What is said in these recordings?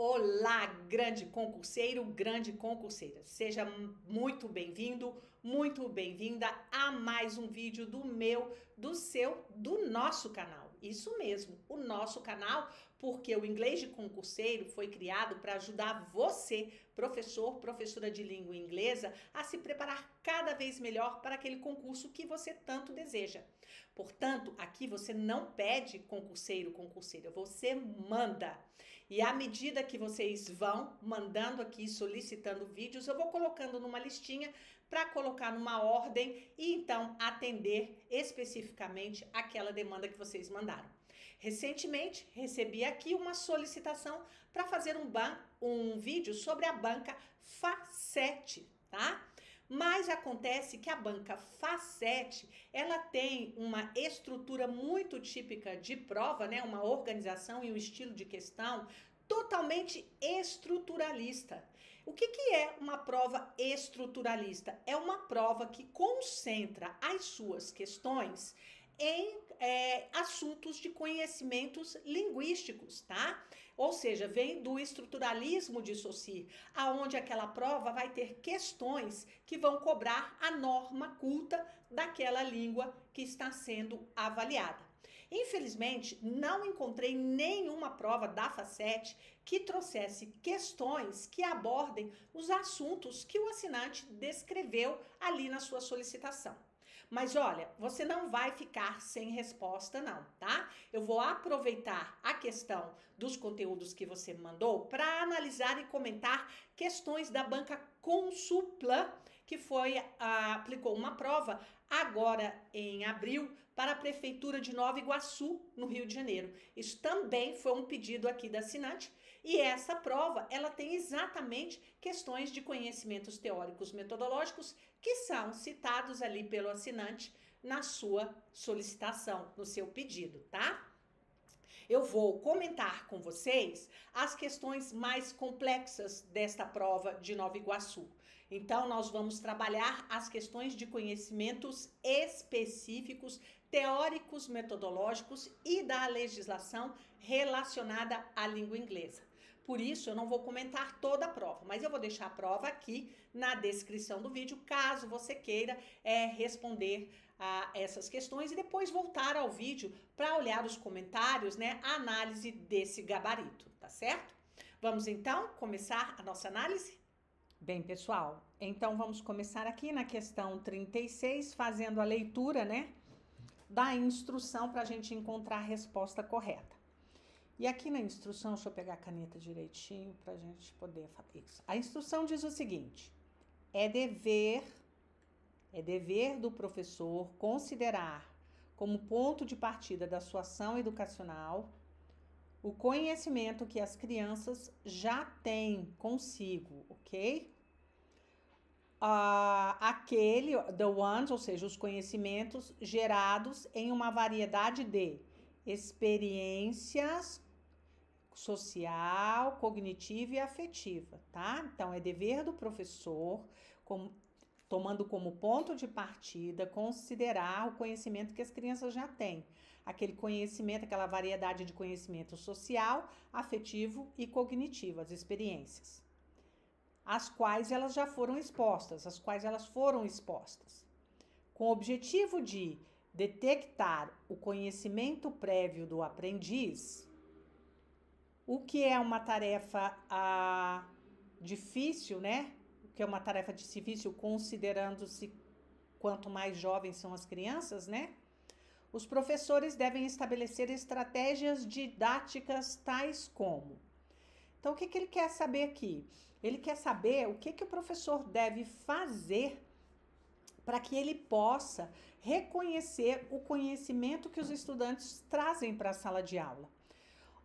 Olá, grande concurseiro, grande concurseira. Seja muito bem-vindo, muito bem-vinda a mais um vídeo do meu, do seu, do nosso canal. Isso mesmo, o nosso canal, porque o Inglês de Concurseiro foi criado para ajudar você, professor, professora de língua inglesa, a se preparar cada vez melhor para aquele concurso que você tanto deseja. Portanto, aqui você não pede concurseiro, concurseira, você manda. E à medida que vocês vão mandando aqui, solicitando vídeos, eu vou colocando numa listinha para colocar numa ordem e então atender especificamente aquela demanda que vocês mandaram. Recentemente, recebi aqui uma solicitação para fazer um vídeo sobre a banca Facete, tá? Mas acontece que a banca Facete, ela tem uma estrutura muito típica de prova, né? Uma organização e um estilo de questão totalmente estruturalista. O que é uma prova estruturalista? É uma prova que concentra as suas questões em assuntos de conhecimentos linguísticos, tá? Ou seja, vem do estruturalismo de Saussure, aonde aquela prova vai ter questões que vão cobrar a norma culta daquela língua que está sendo avaliada. Infelizmente, não encontrei nenhuma prova da Facete que trouxesse questões que abordem os assuntos que o assinante descreveu ali na sua solicitação. Mas olha, você não vai ficar sem resposta não, tá? Eu vou aproveitar a questão dos conteúdos que você mandou para analisar e comentar questões da banca Consulplan, que aplicou uma prova agora em abril para a Prefeitura de Nova Iguaçu, no Rio de Janeiro. Isso também foi um pedido aqui da assinante e essa prova, ela tem exatamente questões de conhecimentos teóricos metodológicos que são citados ali pelo assinante na sua solicitação, no seu pedido, tá? Eu vou comentar com vocês as questões mais complexas desta prova de Nova Iguaçu. Então, nós vamos trabalhar as questões de conhecimentos específicos, teóricos, metodológicos e da legislação relacionada à língua inglesa. Por isso, eu não vou comentar toda a prova, mas eu vou deixar a prova aqui na descrição do vídeo, caso você queira responder a essas questões e depois voltar ao vídeo para olhar os comentários, né, a análise desse gabarito, tá certo? Vamos então começar a nossa análise? Bem, pessoal, então vamos começar aqui na questão 36, fazendo a leitura, né, da instrução para a gente encontrar a resposta correta. E aqui na instrução, deixa eu pegar a caneta direitinho para a gente poder fazer isso. A instrução diz o seguinte: é dever do professor considerar como ponto de partida da sua ação educacional o conhecimento que as crianças já têm consigo, ok? The ones, ou seja, os conhecimentos gerados em uma variedade de experiências social, cognitiva e afetiva, tá? Então, é dever do professor, tomando como ponto de partida, considerar o conhecimento que as crianças já têm. Aquele conhecimento, aquela variedade de conhecimento social, afetivo e cognitivo, as experiências, às quais elas já foram expostas, com o objetivo de detectar o conhecimento prévio do aprendiz, o que é uma tarefa difícil, né? O que é uma tarefa difícil considerando-se quanto mais jovens são as crianças, né? Os professores devem estabelecer estratégias didáticas tais como... Então, o que ele quer saber aqui? Ele quer saber o que o professor deve fazer para que ele possa reconhecer o conhecimento que os estudantes trazem para a sala de aula.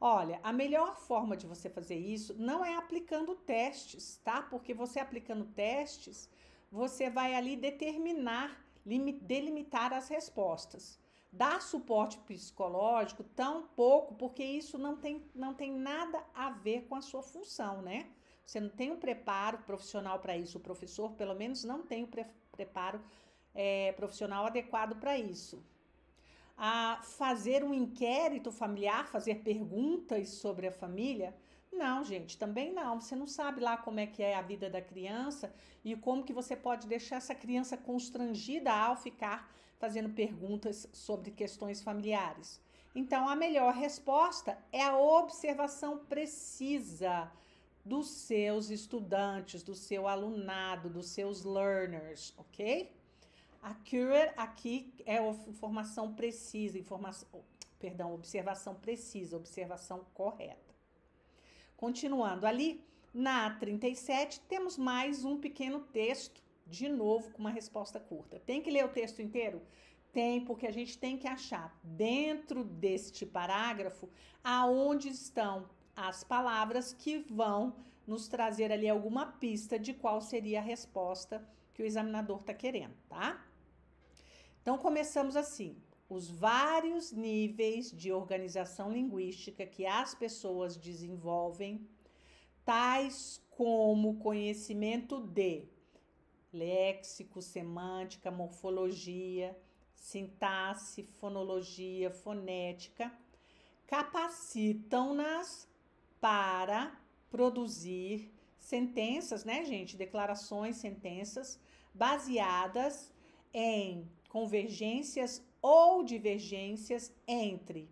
Olha, a melhor forma de você fazer isso não é aplicando testes, tá? Porque você aplicando testes, você vai ali delimitar as respostas. Dar suporte psicológico, tão pouco, porque isso não tem nada a ver com a sua função, né? Você não tem um preparo profissional para isso. O professor, pelo menos, não tem o preparo profissional adequado para isso. A fazer um inquérito familiar, fazer perguntas sobre a família, Não, gente, também não. Você não sabe lá como é que é a vida da criança e como que você pode deixar essa criança constrangida ao ficar fazendo perguntas sobre questões familiares. Então, a melhor resposta é a observação precisa dos seus estudantes, do seu alunado, dos seus learners, ok? Accurate aqui é informação precisa, observação precisa, observação correta. Continuando ali, na 37, temos mais um pequeno texto, de novo com uma resposta curta. Tem que ler o texto inteiro? Tem, porque a gente tem que achar dentro deste parágrafo aonde estão as palavras que vão nos trazer ali alguma pista de qual seria a resposta que o examinador está querendo, tá? Então, começamos assim. Os vários níveis de organização linguística que as pessoas desenvolvem, tais como conhecimento de léxico, semântica, morfologia, sintaxe, fonologia, fonética, capacitam-nas para produzir sentenças, né, gente? Declarações, sentenças baseadas em convergências ou divergências entre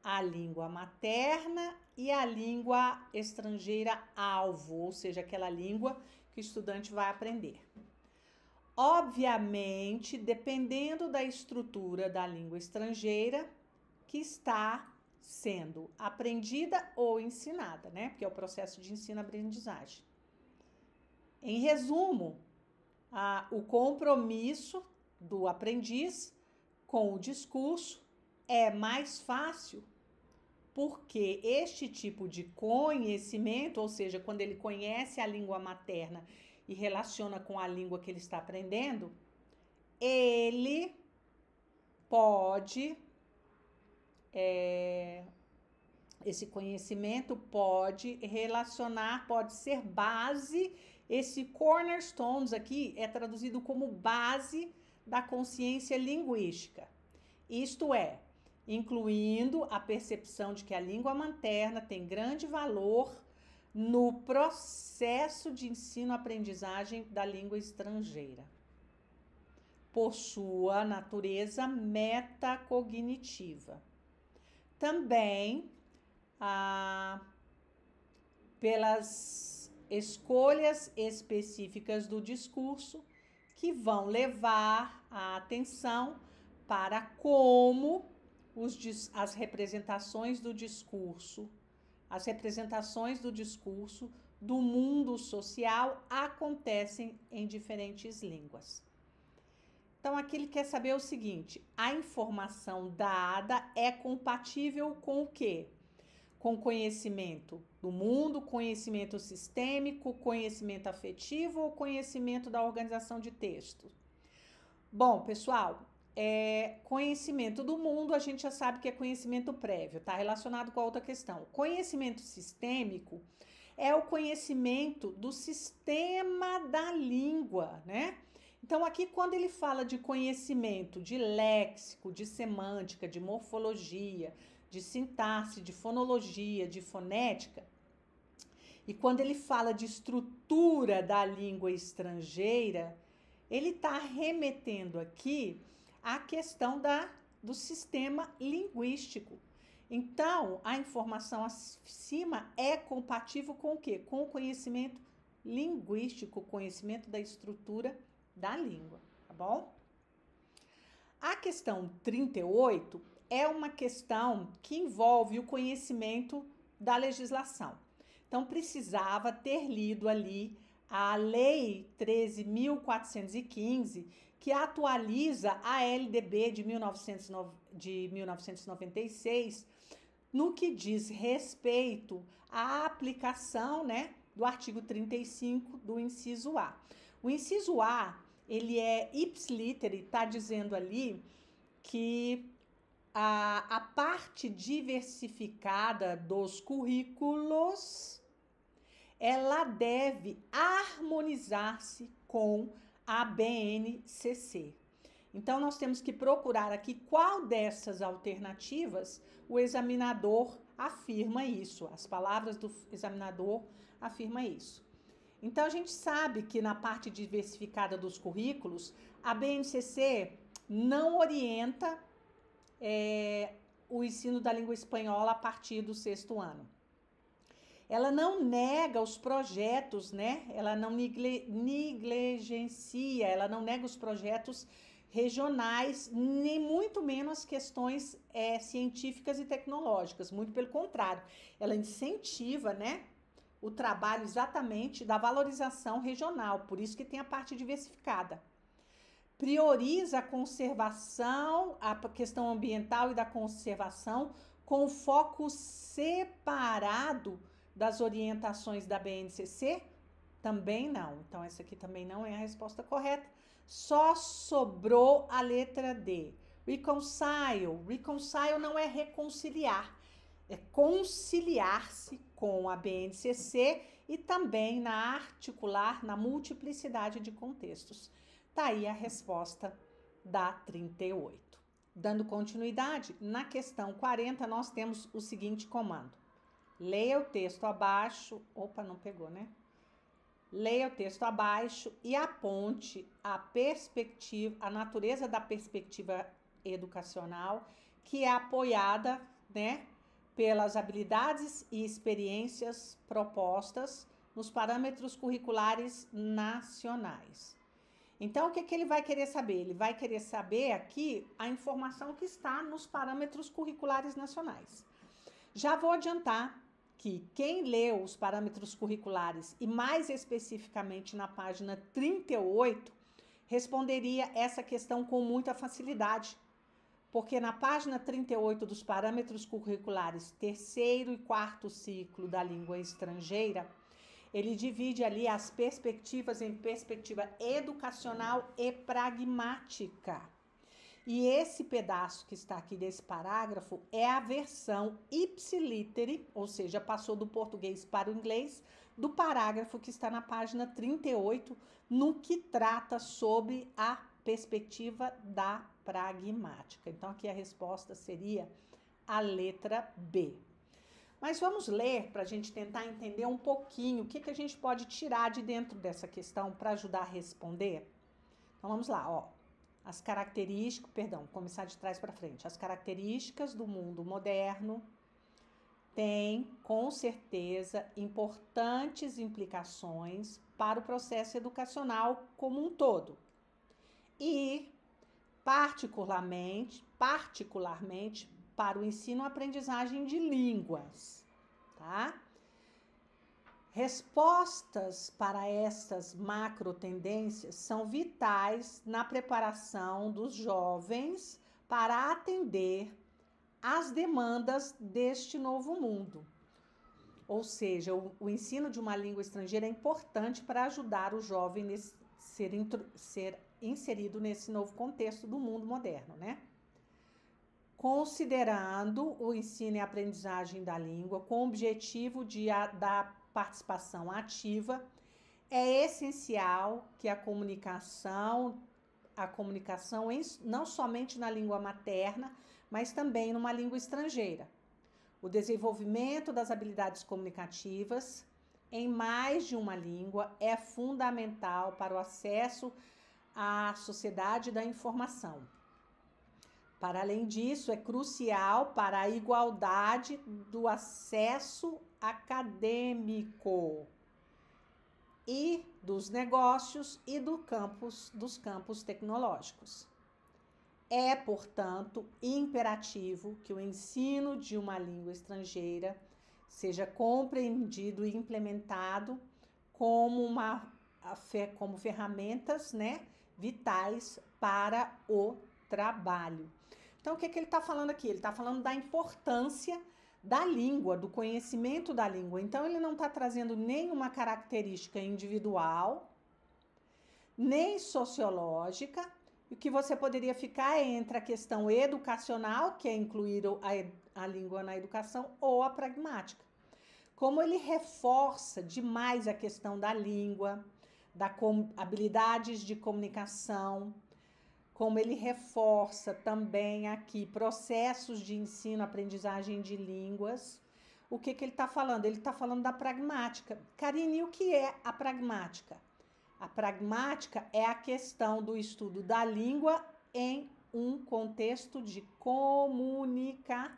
a língua materna e a língua estrangeira alvo, ou seja, aquela língua que o estudante vai aprender. Obviamente, dependendo da estrutura da língua estrangeira que está sendo aprendida ou ensinada, né? Porque é o processo de ensino-aprendizagem. Em resumo, o compromisso do aprendiz com o discurso é mais fácil porque este tipo de conhecimento, ou seja, quando ele conhece a língua materna e relaciona com a língua que ele está aprendendo, ele pode, esse conhecimento pode relacionar, pode ser base, esse cornerstones aqui é traduzido como base da consciência linguística. Isto é, incluindo a percepção de que a língua materna tem grande valor no processo de ensino-aprendizagem da língua estrangeira, por sua natureza metacognitiva. Também, pelas escolhas específicas do discurso que vão levar a atenção para como as representações do discurso do mundo social acontecem em diferentes línguas. Então, aqui ele quer saber o seguinte: a informação dada é compatível com o quê? Com conhecimento do mundo, conhecimento sistêmico, conhecimento afetivo ou conhecimento da organização de texto? Bom, pessoal, conhecimento do mundo a gente já sabe que é conhecimento prévio, tá relacionado com a outra questão. Conhecimento sistêmico é o conhecimento do sistema da língua, né? Então, aqui quando ele fala de conhecimento de léxico, de semântica, de morfologia, de sintaxe, de fonologia, de fonética, e quando ele fala de estrutura da língua estrangeira, ele está remetendo aqui à questão do sistema linguístico. Então, a informação acima é compatível com o quê? Com o conhecimento linguístico, conhecimento da estrutura da língua, tá bom? A questão 38 é uma questão que envolve o conhecimento da legislação. Então, precisava ter lido ali a Lei 13.415, que atualiza a LDB de 1996, no que diz respeito à aplicação, né, do artigo 35 do inciso A. O inciso A, ele é ipsiliter, está dizendo ali que a parte diversificada dos currículos, ela deve harmonizar-se com a BNCC. Então, nós temos que procurar aqui qual dessas alternativas o examinador afirma isso, as palavras do examinador afirmam isso. Então, a gente sabe que na parte diversificada dos currículos, a BNCC não orienta o ensino da língua espanhola a partir do 6º ano. Ela não nega os projetos, né? Ela não negligencia, ela não nega os projetos regionais, nem muito menos as questões científicas e tecnológicas, muito pelo contrário. Ela incentiva, né, o trabalho exatamente da valorização regional, por isso que tem a parte diversificada. Prioriza a conservação, a questão ambiental e da conservação, com foco separado das orientações da BNCC? Também não. Então, essa aqui também não é a resposta correta. Só sobrou a letra D. Reconcile. Reconcile não é reconciliar, é conciliar-se com a BNCC e também na articular, na multiplicidade de contextos. Tá aí a resposta da 38. Dando continuidade, na questão 40, nós temos o seguinte comando. Leia o texto abaixo. Opa, não pegou, né? Leia o texto abaixo e aponte a perspectiva, a natureza da perspectiva educacional, que é apoiada, né, pelas habilidades e experiências propostas nos parâmetros curriculares nacionais. Então, o que ele vai querer saber? Ele vai querer saber aqui a informação que está nos parâmetros curriculares nacionais. Já vou adiantar que quem leu os parâmetros curriculares e mais especificamente na página 38, responderia essa questão com muita facilidade. Porque na página 38 dos parâmetros curriculares, 3º e 4º ciclo da língua estrangeira, ele divide ali as perspectivas em perspectiva educacional e pragmática. E esse pedaço que está aqui desse parágrafo é a versão ipsilítere, ou seja, passou do português para o inglês, do parágrafo que está na página 38, no que trata sobre a perspectiva da pragmática. Então, aqui a resposta seria a letra B. Mas vamos ler para a gente tentar entender um pouquinho o que a gente pode tirar de dentro dessa questão para ajudar a responder. Então, vamos lá, ó. As características, começar de trás para frente. As características do mundo moderno têm, com certeza, importantes implicações para o processo educacional como um todo. E, particularmente para o ensino-aprendizagem de línguas, tá? Respostas para essas macro tendências são vitais na preparação dos jovens para atender às demandas deste novo mundo. Ou seja, o ensino de uma língua estrangeira é importante para ajudar o jovem a ser inserido nesse novo contexto do mundo moderno, né? Considerando o ensino e aprendizagem da língua com o objetivo da participação ativa, é essencial que a comunicação não somente na língua materna, mas também numa língua estrangeira. O desenvolvimento das habilidades comunicativas em mais de uma língua é fundamental para o acesso à sociedade da informação. Para além disso, é crucial para a igualdade do acesso acadêmico e dos negócios e dos campos tecnológicos. É, portanto, imperativo que o ensino de uma língua estrangeira seja compreendido e implementado como ferramentas, né, vitais para o trabalho. Então, o que ele está falando aqui? Ele está falando da importância da língua, do conhecimento da língua. Então, ele não está trazendo nenhuma característica individual, nem sociológica. O que você poderia ficar é entre a questão educacional, que é incluir a língua na educação, ou a pragmática. Como ele reforça demais a questão da língua, habilidades de comunicação, como ele reforça também aqui processos de ensino, aprendizagem de línguas, o que ele está falando? Ele está falando da pragmática. Karine, o que é a pragmática? A pragmática é a questão do estudo da língua em um contexto de comunicação.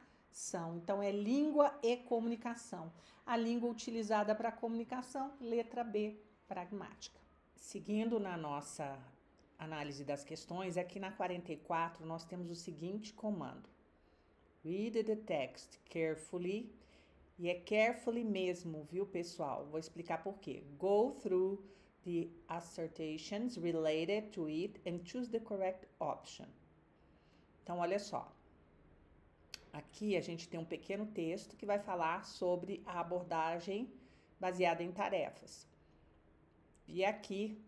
Então, é língua e comunicação. A língua utilizada para comunicação, letra B, pragmática. Seguindo na nossa análise das questões, aqui na 44 nós temos o seguinte comando. Read the text carefully. E é carefully mesmo, viu, pessoal? Vou explicar por quê. Go through the assertions related to it and choose the correct option. Então, olha só. Aqui a gente tem um pequeno texto que vai falar sobre a abordagem baseada em tarefas. E aqui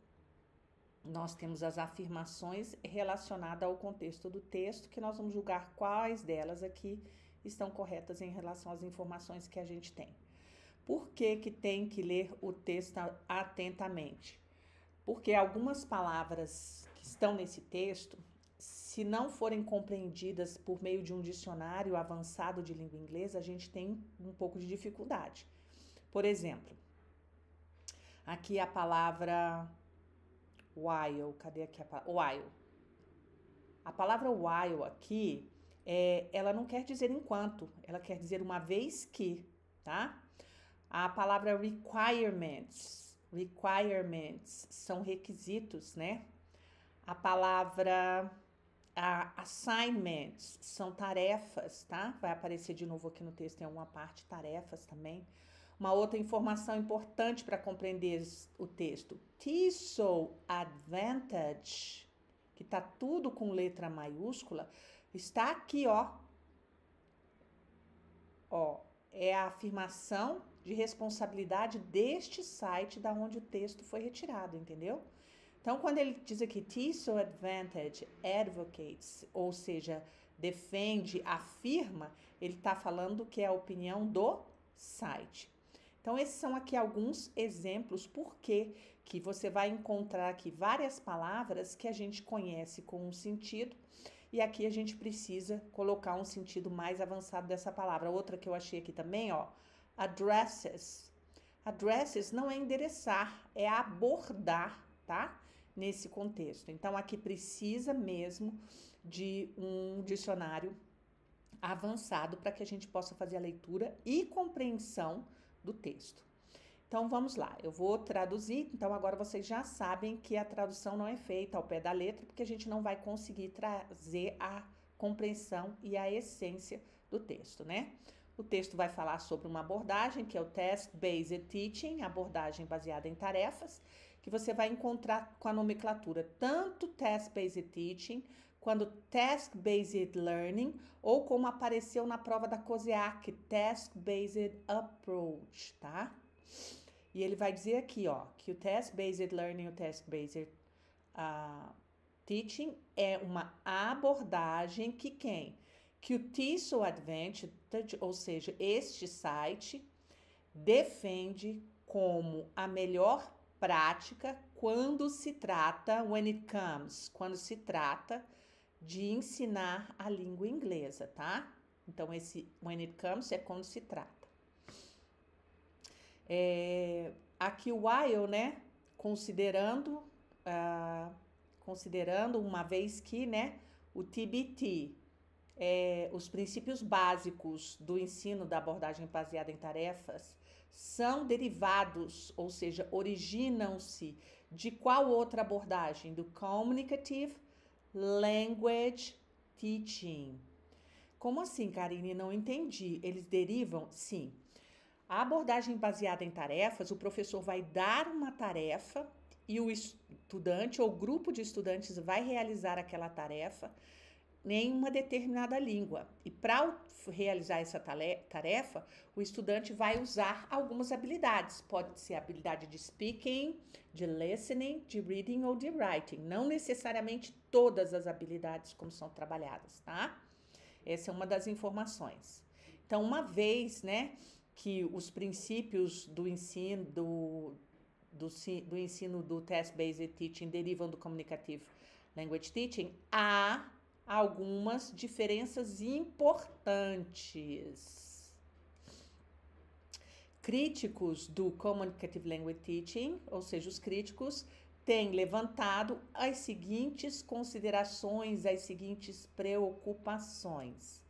nós temos as afirmações relacionadas ao contexto do texto, que nós vamos julgar quais delas aqui estão corretas em relação às informações que a gente tem. Por que tem que ler o texto atentamente? Porque algumas palavras que estão nesse texto, se não forem compreendidas por meio de um dicionário avançado de língua inglesa, a gente tem um pouco de dificuldade. Por exemplo, aqui a palavra while, cadê aqui a palavra? While. A palavra while aqui, ela não quer dizer enquanto, ela quer dizer uma vez que, tá? A palavra requirements são requisitos, né? A palavra assignments são tarefas, tá? Vai aparecer de novo aqui no texto em alguma parte, tarefas também. Uma outra informação importante para compreender o texto. TESOL Advantage, que tá tudo com letra maiúscula, está aqui, ó. Ó, é a afirmação de responsabilidade deste site da onde o texto foi retirado, entendeu? Então, quando ele diz aqui TESOL Advantage advocates, ou seja, defende, afirma, ele está falando que é a opinião do site. Então, esses são aqui alguns exemplos porque que você vai encontrar aqui várias palavras que a gente conhece com um sentido e aqui a gente precisa colocar um sentido mais avançado dessa palavra. Outra que eu achei aqui também, ó, addresses. Addresses não é endereçar, é abordar, tá? Nesse contexto. Então, aqui precisa mesmo de um dicionário avançado para que a gente possa fazer a leitura e compreensão do texto. Então, vamos lá. Eu vou traduzir. Então, agora vocês já sabem que a tradução não é feita ao pé da letra, porque a gente não vai conseguir trazer a compreensão e a essência do texto, né? O texto vai falar sobre uma abordagem, que é o Task-Based Teaching, abordagem baseada em tarefas, que você vai encontrar com a nomenclatura tanto Task-Based Teaching, quanto Task-Based Learning, ou como apareceu na prova da COSEAC, Task-Based Approach, tá? E ele vai dizer aqui, ó, que o Task-Based Learning e o Task-Based Teaching é uma abordagem que quem? Que o TESOL Advantage, ou seja, este site, defende como a melhor prática quando se trata, quando se trata de ensinar a língua inglesa, tá? Então, esse when it comes é quando se trata. Aqui o while, né? Considerando uma vez que, né? O TBT, os princípios básicos do ensino da abordagem baseada em tarefas são derivados, ou seja, originam-se de qual outra abordagem? Do Communicative Language Teaching. Como assim, Karine? Não entendi. Eles derivam? Sim. A abordagem baseada em tarefas, o professor vai dar uma tarefa e o estudante ou grupo de estudantes vai realizar aquela tarefa em uma determinada língua. E para realizar essa tarefa, o estudante vai usar algumas habilidades. Pode ser habilidade de speaking, de listening, de reading ou de writing. Não necessariamente todas as habilidades como são trabalhadas, tá? Essa é uma das informações. Então, uma vez, né, que os princípios do ensino do Task-Based Teaching derivam do Communicative Language Teaching, há algumas diferenças importantes. críticos do Communicative Language Teaching, ou seja, os críticos, têm levantado as seguintes considerações, as seguintes preocupações.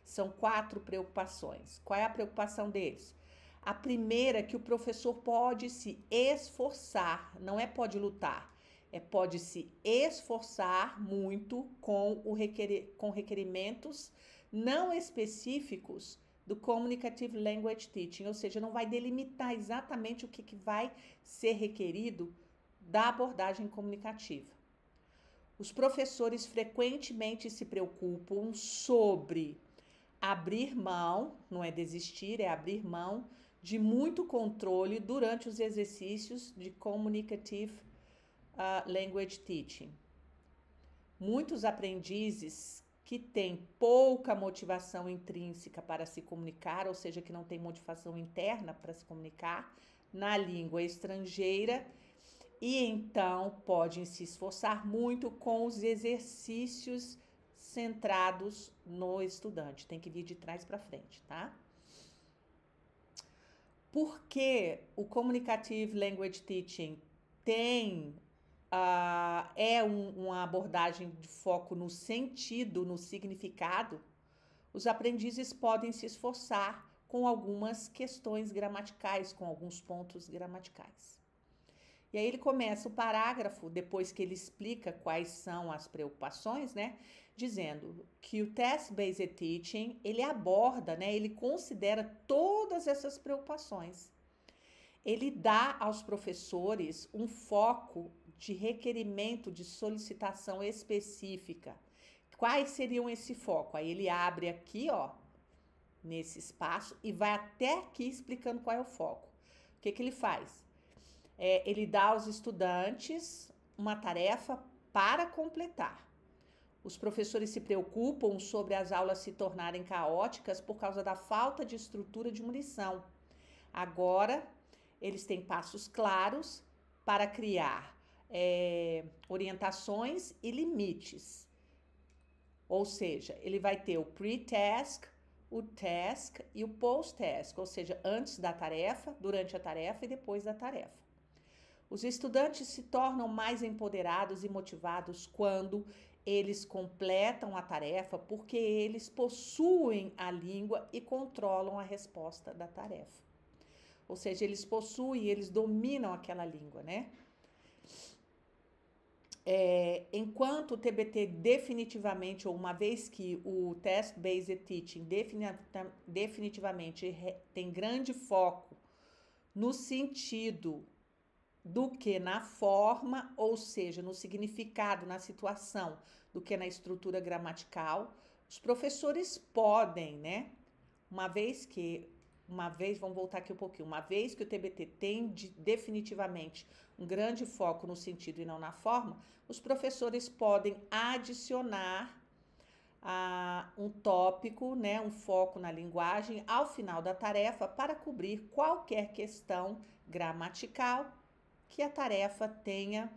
São 4 preocupações. Qual é a preocupação deles? A primeira é que o professor pode se esforçar, não é pode lutar, é pode se esforçar muito com requerimentos não específicos do Communicative Language Teaching, ou seja, não vai delimitar exatamente o que vai ser requerido da abordagem comunicativa. Os professores frequentemente se preocupam sobre abrir mão, não é desistir, é abrir mão de muito controle durante os exercícios de Communicative Language Teaching. Muitos aprendizes que têm pouca motivação intrínseca para se comunicar, ou seja, que não têm motivação interna para se comunicar na língua estrangeira, e então podem se esforçar muito com os exercícios centrados no estudante. Tem que vir de trás para frente, tá? Porque o Communicative Language Teaching tem uma abordagem de foco no sentido, no significado, os aprendizes podem se esforçar com algumas questões gramaticais, com alguns pontos gramaticais. E aí ele começa o parágrafo, depois que ele explica quais são as preocupações, né? Dizendo que o Task-Based Teaching, ele aborda, né? Ele considera todas essas preocupações. Ele dá aos professores um foco de requerimento, de solicitação específica. Quais seriam esse foco? Aí ele abre aqui, ó, nesse espaço e vai até aqui explicando qual é o foco. O que ele faz? Ele dá aos estudantes uma tarefa para completar. Os professores se preocupam sobre as aulas se tornarem caóticas por causa da falta de estrutura de munição. Agora, eles têm passos claros para criar orientações e limites. Ou seja, ele vai ter o pre-task, o task e o post-task, ou seja, antes da tarefa, durante a tarefa e depois da tarefa. Os estudantes se tornam mais empoderados e motivados quando eles completam a tarefa, porque eles possuem a língua e controlam a resposta da tarefa. Ou seja, eles possuem, eles dominam aquela língua, né? Enquanto o TBT definitivamente, ou uma vez que o Task-Based Teaching definitivamente tem grande foco no sentido do que na forma, ou seja, no significado, na situação, do que na estrutura gramatical, os professores podem, né? Vamos voltar aqui um pouquinho, uma vez que o TBT tem definitivamente um grande foco no sentido e não na forma, os professores podem adicionar um tópico, né, um foco na linguagem ao final da tarefa para cobrir qualquer questão gramatical que a tarefa tenha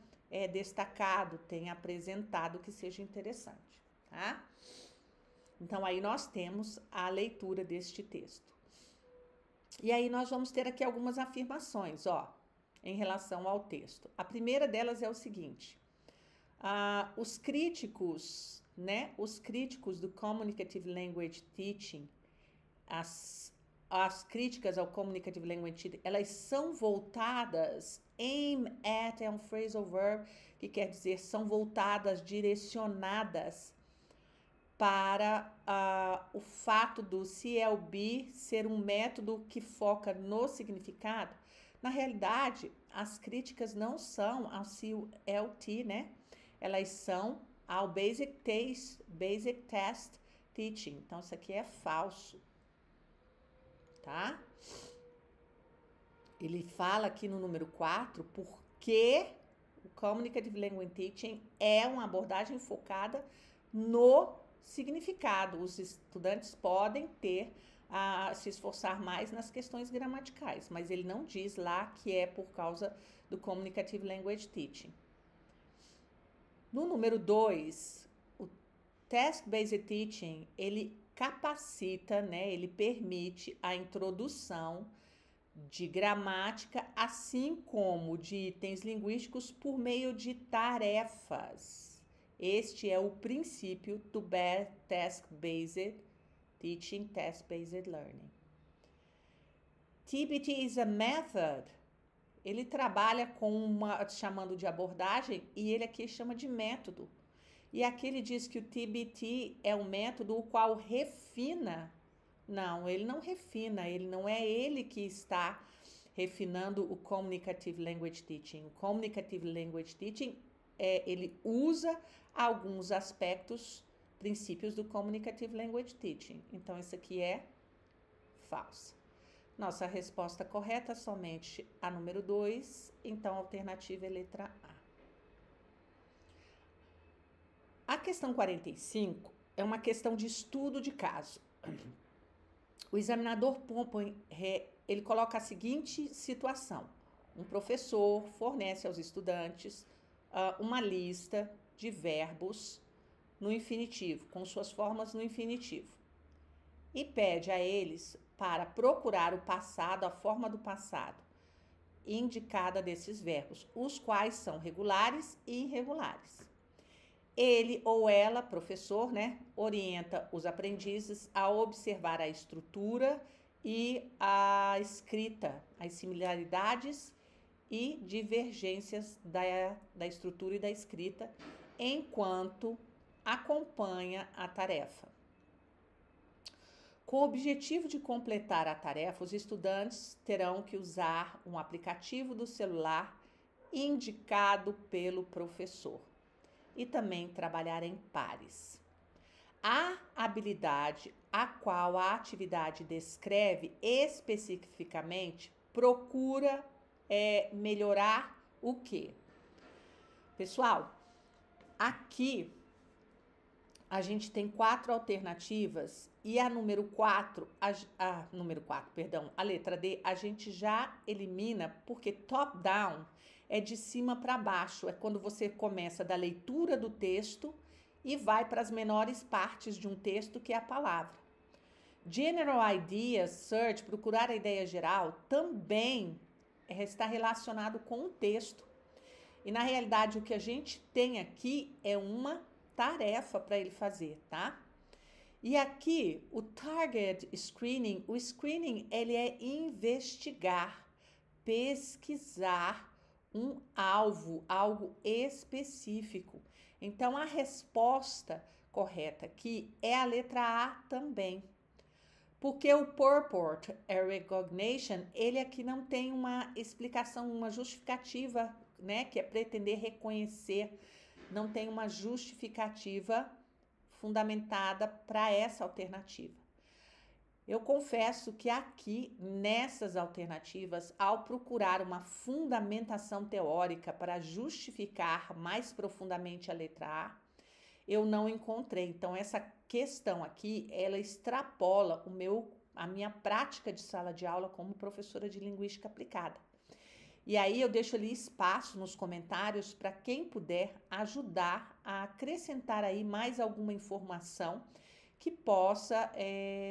destacado, tenha apresentado que seja interessante, tá? Então, aí nós temos a leitura deste texto. E aí nós vamos ter aqui algumas afirmações, ó, em relação ao texto. A primeira delas é o seguinte: os críticos, né, os críticos do Communicative Language Teaching, as críticas ao Communicative Language Teaching, elas são voltadas, aim at é um phrasal verb, que quer dizer são voltadas, direcionadas para o fato do CLB ser um método que foca no significado. Na realidade, as críticas não são ao CLT, né? Elas são ao Basic Test Teaching. Então, isso aqui é falso, tá? Ele fala aqui no número 4 porque o Communicative Language Teaching é uma abordagem focada no significado. Os estudantes podem se esforçar mais nas questões gramaticais, mas ele não diz lá que é por causa do Communicative Language Teaching. No número 2, o Task-Based Teaching, ele capacita, né, ele permite a introdução de gramática, assim como de itens linguísticos por meio de tarefas. Este é o princípio do Task-Based Teaching, Task-Based Learning. TBT is a method. Ele trabalha com chamando de abordagem, e ele aqui chama de método. E aqui ele diz que o TBT é um método o qual refina. Não, ele não refina, não é ele que está refinando o Communicative Language Teaching. O Communicative Language Teaching, ele usa alguns aspectos, princípios do Communicative Language Teaching. Então, isso aqui é falso. Nossa resposta correta somente a número 2, então a alternativa é letra A. A questão 45 é uma questão de estudo de caso. O examinador ele coloca a seguinte situação: um professor fornece aos estudantes uma lista de verbos no infinitivo, com suas formas no infinitivo, e pede a eles para procurar o passado, a forma do passado indicada desses verbos, os quais são regulares e irregulares. Ele ou ela, professor, orienta os aprendizes a observar a estrutura e a escrita, as similaridades e divergências da estrutura e da escrita, enquanto acompanha a tarefa. Com o objetivo de completar a tarefa, os estudantes terão que usar um aplicativo do celular indicado pelo professor e também trabalhar em pares. A habilidade a qual a atividade descreve especificamente procura melhorar o quê? Pessoal, aqui a gente tem 4 alternativas e a letra D, a gente já elimina porque top-down é de cima para baixo, é quando você começa da leitura do texto e vai para as menores partes de um texto, que é a palavra. General Ideas Search, procurar a ideia geral, também está relacionado com o texto. E na realidade o que a gente tem aqui é uma tarefa para ele fazer, tá? E aqui o Target Screening, o screening ele é investigar, pesquisar um alvo, algo específico. Então, a resposta correta aqui é a letra A também. Porque o purport recognition, ele aqui não tem uma explicação, uma justificativa, que é pretender reconhecer, não tem uma justificativa fundamentada para essa alternativa. Eu confesso que aqui, nessas alternativas, ao procurar uma fundamentação teórica para justificar mais profundamente a letra A, eu não encontrei. Então, essa questão aqui, ela extrapola a minha prática de sala de aula como professora de linguística aplicada. E aí eu deixo ali espaço nos comentários para quem puder ajudar a acrescentar aí mais alguma informação que possa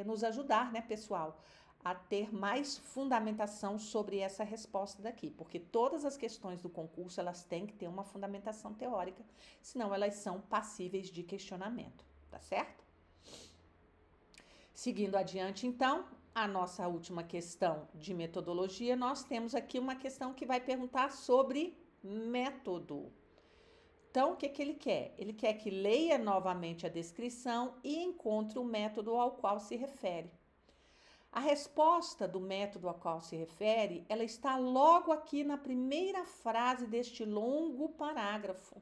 nos ajudar, pessoal, a ter mais fundamentação sobre essa resposta daqui, porque todas as questões do concurso, elas têm que ter uma fundamentação teórica, senão elas são passíveis de questionamento, tá certo? Seguindo adiante, então, a nossa última questão de metodologia, nós temos aqui uma questão que vai perguntar sobre método. Então, o que ele quer? Ele quer que leia novamente a descrição e encontre o método ao qual se refere. A resposta do método ao qual se refere, ela está logo aqui na primeira frase deste longo parágrafo.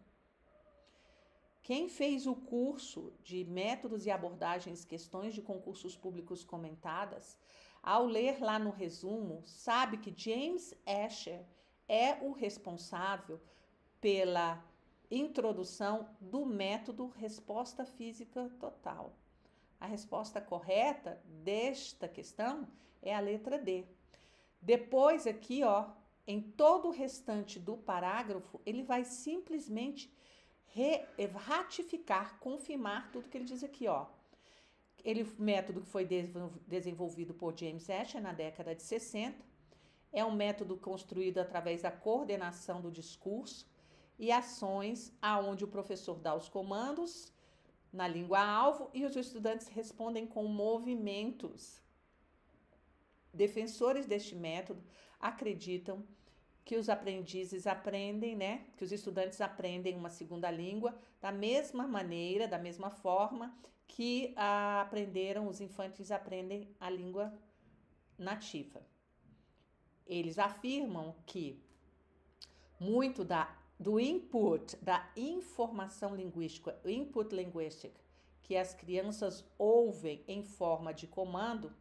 Quem fez o curso de Métodos e Abordagens, Questões de Concursos Públicos Comentadas, ao ler lá no resumo, sabe que James Asher é o responsável pela introdução do método resposta física total. A resposta correta desta questão é a letra D. Depois aqui, em todo o restante do parágrafo, ele vai simplesmente ratificar, confirmar tudo que ele diz aqui, método que foi desenvolvido por James Asher na década de 60 É um método construído através da coordenação do discurso e ações aonde o professor dá os comandos na língua-alvo e os estudantes respondem com movimentos. Defensores deste método acreditam que os aprendizes aprendem, que os estudantes aprendem uma segunda língua da mesma maneira, da mesma forma que os infantes aprendem a língua nativa. Eles afirmam que muito do input, da informação linguística, input linguistic, que as crianças ouvem em forma de comando,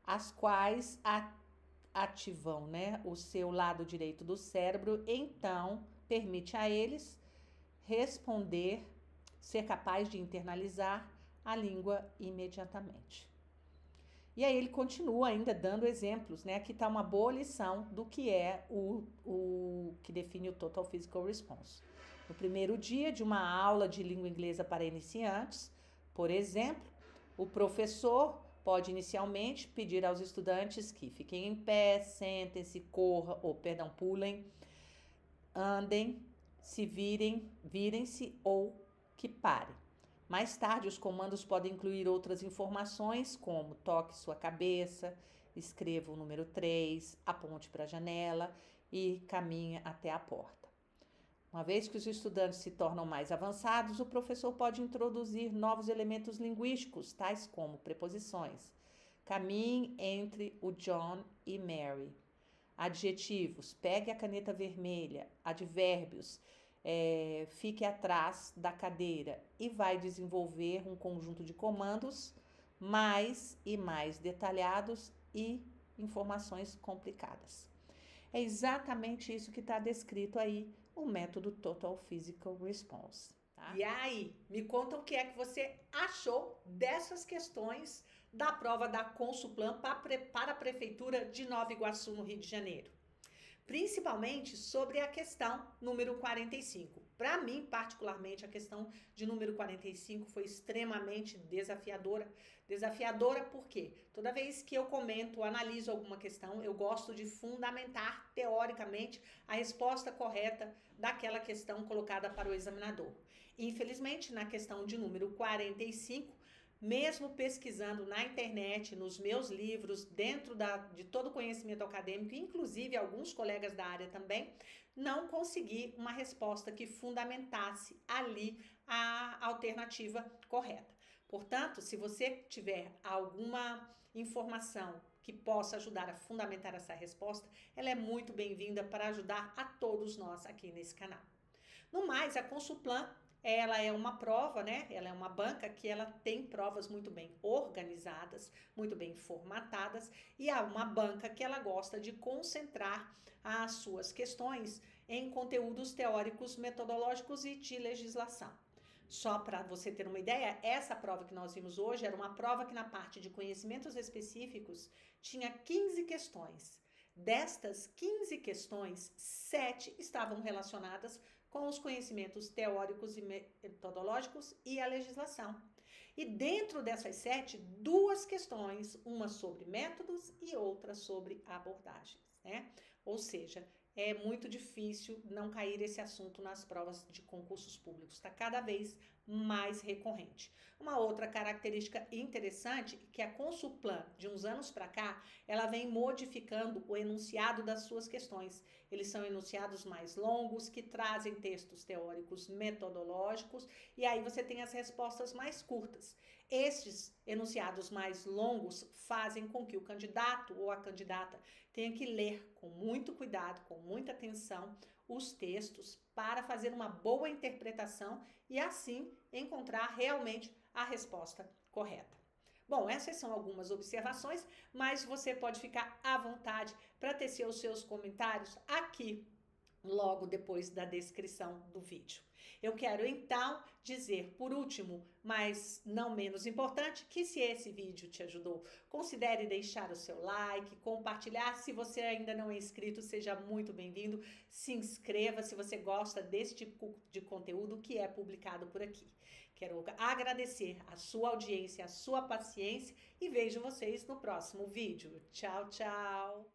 as quais ativam, o seu lado direito do cérebro, então permite a eles responder, ser capaz de internalizar a língua imediatamente. E aí ele continua ainda dando exemplos, Aqui está uma boa lição do que é o que define o Total Physical Response. No primeiro dia de uma aula de língua inglesa para iniciantes, por exemplo, o professor pode inicialmente pedir aos estudantes que fiquem em pé, sentem-se, pulem, andem, se virem-se ou que parem. Mais tarde, os comandos podem incluir outras informações, como toque sua cabeça, escreva o número 3, aponte para a janela e caminhe até a porta. Uma vez que os estudantes se tornam mais avançados, o professor pode introduzir novos elementos linguísticos, tais como preposições. Caminhe entre o John e Mary. Adjetivos, pegue a caneta vermelha. Advérbios, fique atrás da cadeira, e vai desenvolver um conjunto de comandos mais e mais detalhados e informações complicadas. É exatamente isso que está descrito aí, o método Total Physical Response. Tá? E aí, me conta o que é que você achou dessas questões da prova da Consulplan para a Prefeitura de Nova Iguaçu, no Rio de Janeiro. Principalmente sobre a questão número 45. Para mim, particularmente, a questão de número 45 foi extremamente desafiadora. Desafiadora porque toda vez que eu comento, analiso alguma questão, eu gosto de fundamentar teoricamente a resposta correta daquela questão colocada para o examinador. Infelizmente, na questão de número 45, mesmo pesquisando na internet, nos meus livros, dentro de todo o conhecimento acadêmico, inclusive alguns colegas da área também, não consegui uma resposta que fundamentasse ali a alternativa correta. Portanto, se você tiver alguma informação que possa ajudar a fundamentar essa resposta, ela é muito bem-vinda para ajudar a todos nós aqui nesse canal. No mais, a Consulplan, ela é uma prova, Ela é uma banca que ela tem provas muito bem organizadas, muito bem formatadas, e é uma banca que ela gosta de concentrar as suas questões em conteúdos teóricos, metodológicos e de legislação. Só para você ter uma ideia, essa prova que nós vimos hoje era uma prova que na parte de conhecimentos específicos tinha 15 questões. Destas 15 questões, 7 estavam relacionadas com os conhecimentos teóricos e metodológicos e a legislação. E dentro dessas 7, 2 questões, uma sobre métodos e outra sobre abordagens, Ou seja, é muito difícil não cair esse assunto nas provas de concursos públicos, está cada vez mais recorrente. Uma outra característica interessante é que a Consulplan, de uns anos para cá, ela vem modificando o enunciado das suas questões. Eles são enunciados mais longos, que trazem textos teóricos metodológicos, e aí você tem as respostas mais curtas. Estes enunciados mais longos fazem com que o candidato ou a candidata tenha que ler com muito cuidado, com muita atenção, os textos para fazer uma boa interpretação e assim encontrar realmente a resposta correta. Bom, essas são algumas observações, mas você pode ficar à vontade para tecer os seus comentários aqui logo depois da descrição do vídeo. Eu quero então dizer, por último, mas não menos importante, que se esse vídeo te ajudou, considere deixar o seu like, compartilhar. Se você ainda não é inscrito, seja muito bem-vindo. Se inscreva se você gosta desse tipo de conteúdo que é publicado por aqui. Quero agradecer a sua audiência, a sua paciência e vejo vocês no próximo vídeo. Tchau, tchau!